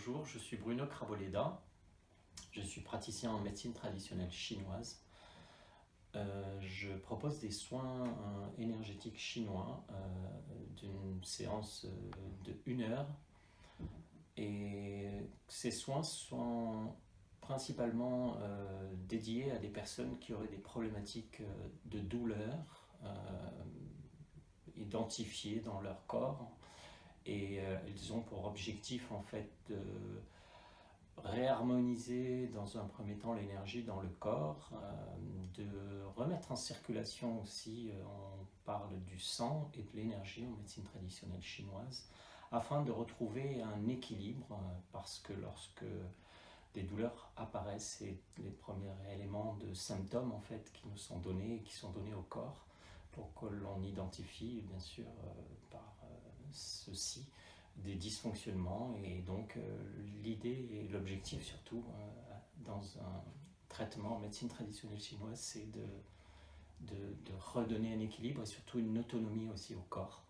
Bonjour, je suis Bruno Craboleda, je suis praticien en médecine traditionnelle chinoise. Je propose des soins énergétiques chinois d'une séance de 1 heure et ces soins sont principalement dédiés à des personnes qui auraient des problématiques de douleur identifiées dans leur corps et ils ont pour objectif en fait de réharmoniser dans un premier temps l'énergie dans le corps, de remettre en circulation aussi, on parle du sang et de l'énergie en médecine traditionnelle chinoise, afin de retrouver un équilibre, parce que lorsque des douleurs apparaissent, c'est les premiers éléments de symptômes en fait qui nous sont donnés et qui sont donnés au corps pour que l'on identifie bien sûr par ceci des dysfonctionnements et donc l'idée et l'objectif surtout dans un traitement en médecine traditionnelle chinoise, c'est de redonner un équilibre et surtout une autonomie aussi au corps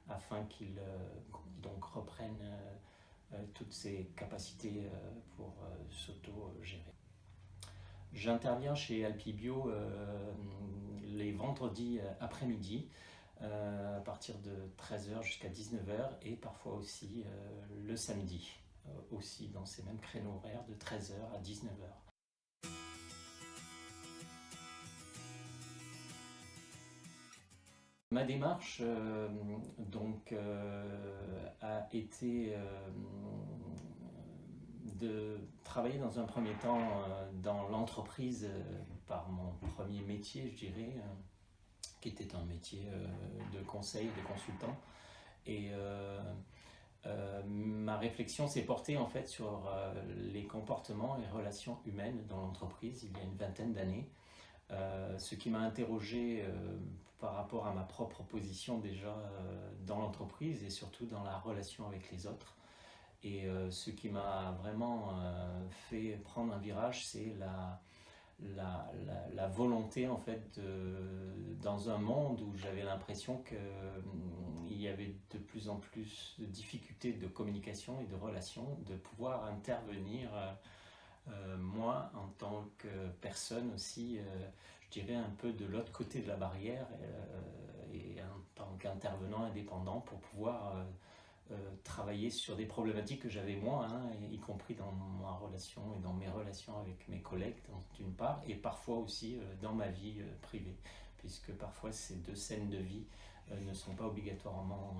afin qu'il donc reprenne toutes ses capacités pour s'auto-gérer. J'interviens chez Alpibio les vendredis après-midi à partir de 13 h jusqu'à 19 h et parfois aussi le samedi, aussi dans ces mêmes créneaux horaires de 13 h à 19 h. Ma démarche a été de travailler dans un premier temps dans l'entreprise par mon premier métier, je dirais, qui était un métier de conseil, de consultant. Et ma réflexion s'est portée en fait sur les comportements et relations humaines dans l'entreprise il y a une vingtaine d'années. Ce qui m'a interrogé par rapport à ma propre position déjà dans l'entreprise et surtout dans la relation avec les autres. Et ce qui m'a vraiment fait prendre un virage, c'est la volonté en fait dans un monde où j'avais l'impression qu'il y avait de plus en plus de difficultés de communication et de relations, de pouvoir intervenir moi en tant que personne aussi, je dirais un peu de l'autre côté de la barrière et en tant qu'intervenant indépendant pour pouvoir travailler sur des problématiques que j'avais moi, y compris dans ma relation et dans mes relations avec mes collègues d'une part, et parfois aussi dans ma vie privée, puisque parfois ces deux scènes de vie ne sont pas obligatoirement,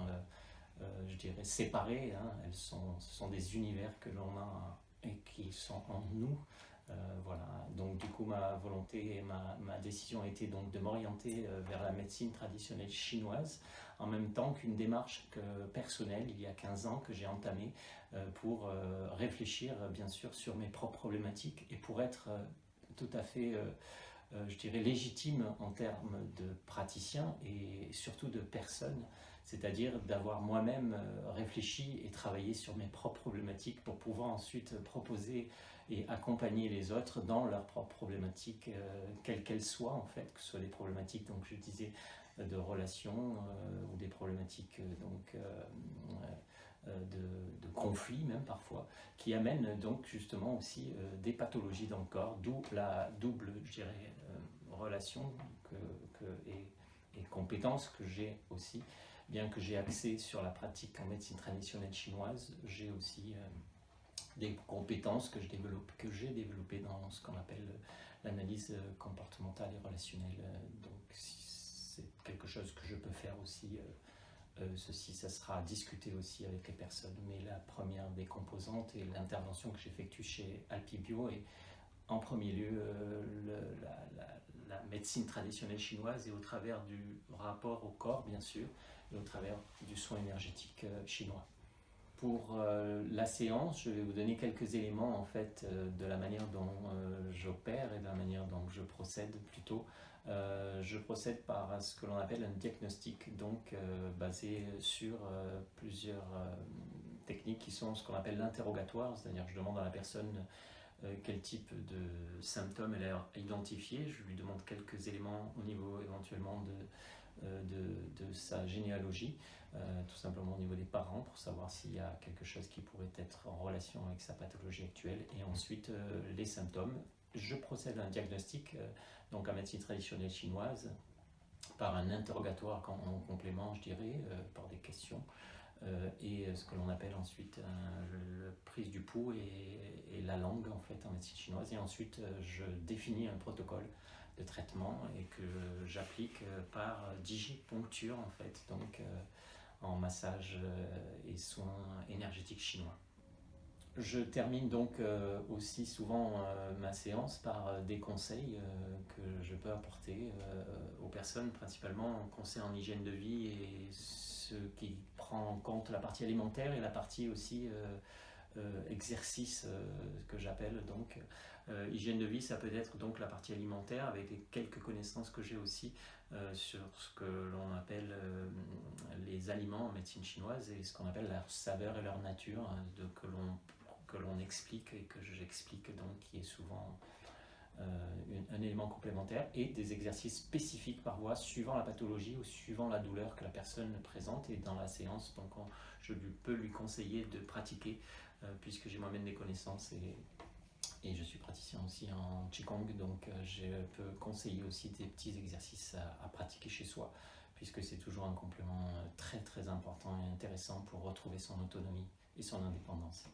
je dirais, séparées, ce sont des univers que l'on a et qui sont en nous. Voilà, donc du coup ma volonté et ma décision a été donc de m'orienter vers la médecine traditionnelle chinoise, en même temps qu'une démarche personnelle il y a 15 ans que j'ai entamée pour réfléchir bien sûr sur mes propres problématiques et pour être tout à fait je dirais légitime en termes de praticien et surtout de personne, c'est-à-dire d'avoir moi-même réfléchi et travaillé sur mes propres problématiques pour pouvoir ensuite proposer et accompagner les autres dans leurs propres problématiques, quelles qu'elles soient en fait, que ce soit des problématiques, donc je disais, de relations ou des problématiques de conflits même parfois, qui amènent donc justement aussi des pathologies dans le corps, d'où la double, je dirais, relation et compétences que j'ai aussi. Bien que j'ai axé sur la pratique en médecine traditionnelle chinoise, j'ai aussi des compétences que j'ai développées dans ce qu'on appelle l'analyse comportementale et relationnelle. Donc c'est quelque chose que je peux faire aussi. Ceci, ça sera à discuter aussi avec les personnes, mais la première des composantes et l'intervention que j'effectue chez Alpibio est en premier lieu la médecine traditionnelle chinoise et au travers du rapport au corps bien sûr et au travers du soin énergétique chinois. Pour la séance, je vais vous donner quelques éléments en fait de la manière dont j'opère et de la manière dont je procède plutôt. Je procède par ce que l'on appelle un diagnostic, donc basé sur plusieurs techniques qui sont ce qu'on appelle l'interrogatoire, c'est-à-dire que je demande à la personne quel type de symptômes elle a identifié, je lui demande quelques éléments au niveau éventuellement de sa généalogie, tout simplement au niveau des parents, pour savoir s'il y a quelque chose qui pourrait être en relation avec sa pathologie actuelle, et ensuite les symptômes. Je procède à un diagnostic, donc en médecine traditionnelle chinoise, par un interrogatoire en complément, je dirais, par des questions, et ce que l'on appelle ensuite la prise du pouls et la langue en fait en médecine chinoise. Et ensuite, je définis un protocole de traitement et que j'applique par digiponcture en fait, donc en massage et soins énergétiques chinois. Je termine donc aussi souvent ma séance par des conseils que je peux apporter aux personnes, principalement conseils en hygiène de vie et ce qui prend en compte la partie alimentaire et la partie aussi exercice que j'appelle donc hygiène de vie. Ça peut être donc la partie alimentaire avec les quelques connaissances que j'ai aussi sur ce que l'on appelle les aliments en médecine chinoise et ce qu'on appelle leur saveur et leur nature, que l'on explique et que j'explique, donc qui est souvent un élément complémentaire, et des exercices spécifiques par voie suivant la pathologie ou suivant la douleur que la personne présente. Et dans la séance, donc je peux lui conseiller de pratiquer puisque j'ai moi-même des connaissances et je suis praticien aussi en Qigong, donc je peux conseiller aussi des petits exercices à pratiquer chez soi, puisque c'est toujours un complément très très important et intéressant pour retrouver son autonomie et son indépendance.